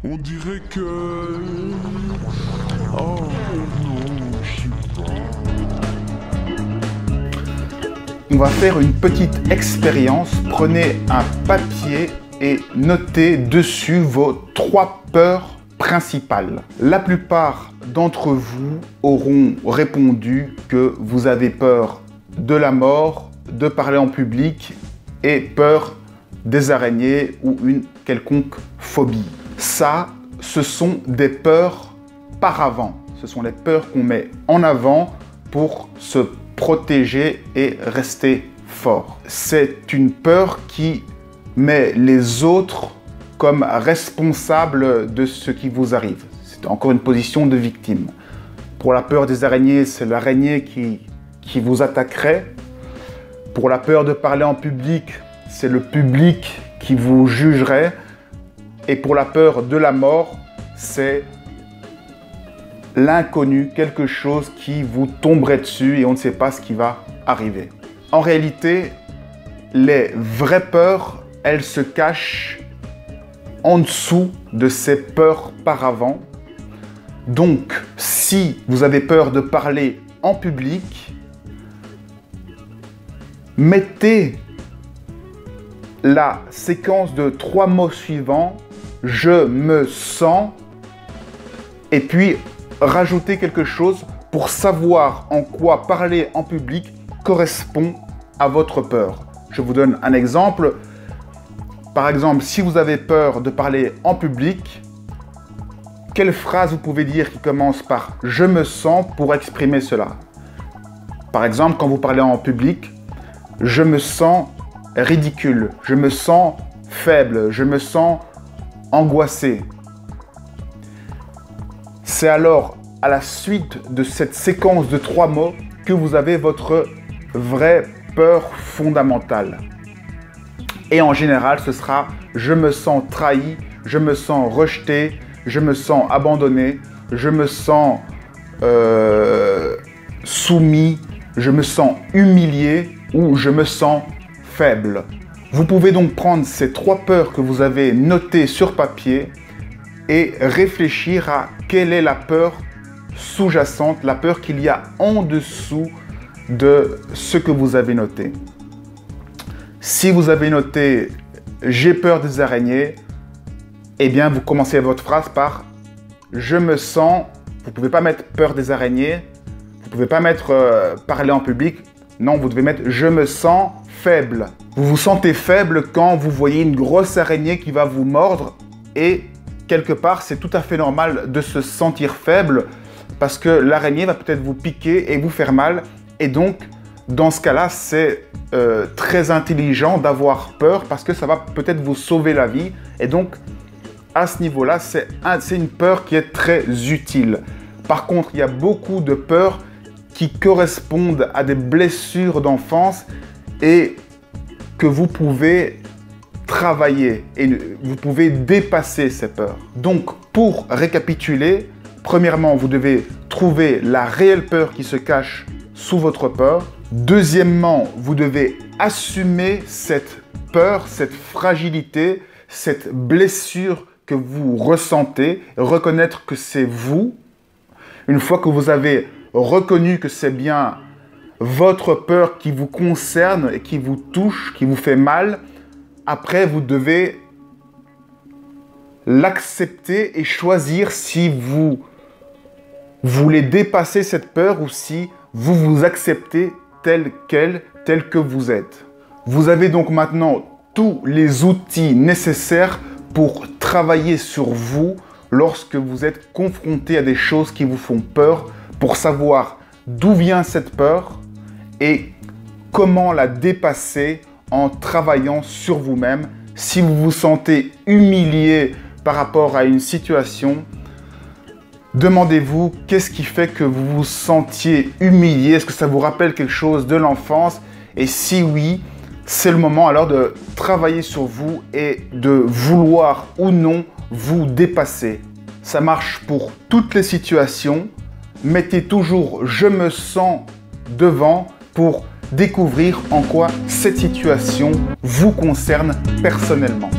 On dirait que... Oh non, je sais pas. On va faire une petite expérience. Prenez un papier et notez dessus vos 3 peurs principales. La plupart d'entre vous auront répondu que vous avez peur de la mort, de parler en public et peur des araignées ou une quelconque phobie. Ça, ce sont des peurs paravent. Ce sont les peurs qu'on met en avant pour se protéger et rester fort. C'est une peur qui met les autres comme responsables de ce qui vous arrive. C'est encore une position de victime. Pour la peur des araignées, c'est l'araignée qui vous attaquerait. Pour la peur de parler en public, c'est le public qui vous jugerait. Et pour la peur de la mort, c'est l'inconnu, quelque chose qui vous tomberait dessus et on ne sait pas ce qui va arriver. En réalité, les vraies peurs, elles se cachent en dessous de ces peurs paravent. Donc, si vous avez peur de parler en public, mettez la séquence de 3 mots suivants, je me sens, et puis rajoutez quelque chose pour savoir en quoi parler en public correspond à votre peur. Je vous donne un exemple. Par exemple, si vous avez peur de parler en public, quelle phrase vous pouvez dire qui commence par « je me sens » pour exprimer cela? Par exemple, quand vous parlez en public, « je me sens ridicule »,« je me sens faible »,« je me sens angoissé ». C'est alors à la suite de cette séquence de 3 mots que vous avez votre vraie peur fondamentale. Et en général, ce sera « je me sens trahi »,« je me sens rejeté »,« je me sens abandonné »,« je me sens soumis »,« je me sens humilié » ou « je me sens faible ». Vous pouvez donc prendre ces 3 peurs que vous avez notées sur papier et réfléchir à quelle est la peur sous-jacente, la peur qu'il y a en dessous de ce que vous avez noté. Si vous avez noté « j'ai peur des araignées », eh bien vous commencez votre phrase par « je me sens », vous ne pouvez pas mettre « peur des araignées », vous ne pouvez pas mettre « parler en public », non, vous devez mettre « je me sens faible ». Vous vous sentez faible quand vous voyez une grosse araignée qui va vous mordre et quelque part, c'est tout à fait normal de se sentir faible parce que l'araignée va peut-être vous piquer et vous faire mal. Et donc, dans ce cas-là, c'est très intelligent d'avoir peur parce que ça va peut-être vous sauver la vie. Et donc, à ce niveau-là, c'est une peur qui est très utile. Par contre, il y a beaucoup de peurs qui correspondent à des blessures d'enfance et que vous pouvez travailler et vous pouvez dépasser ces peurs. Donc, pour récapituler, premièrement, vous devez trouver la réelle peur qui se cache sous votre peur. Deuxièmement, vous devez assumer cette peur, cette fragilité, cette blessure que vous ressentez, reconnaître que c'est vous. Une fois que vous avez reconnu que c'est bien votre peur qui vous concerne et qui vous touche, qui vous fait mal, après, vous devez l'accepter et choisir si vous voulez dépasser cette peur ou si vous vous acceptez tel quel, tel que vous êtes. Vous avez donc maintenant tous les outils nécessaires pour travailler sur vous lorsque vous êtes confronté à des choses qui vous font peur, pour savoir d'où vient cette peur et comment la dépasser en travaillant sur vous-même. Si vous vous sentez humilié par rapport à une situation, demandez-vous qu'est-ce qui fait que vous vous sentiez humilié. Est-ce que ça vous rappelle quelque chose de l'enfance? Et si oui, c'est le moment alors de travailler sur vous et de vouloir ou non vous dépasser. Ça marche pour toutes les situations. Mettez toujours « je me sens » devant pour découvrir en quoi cette situation vous concerne personnellement.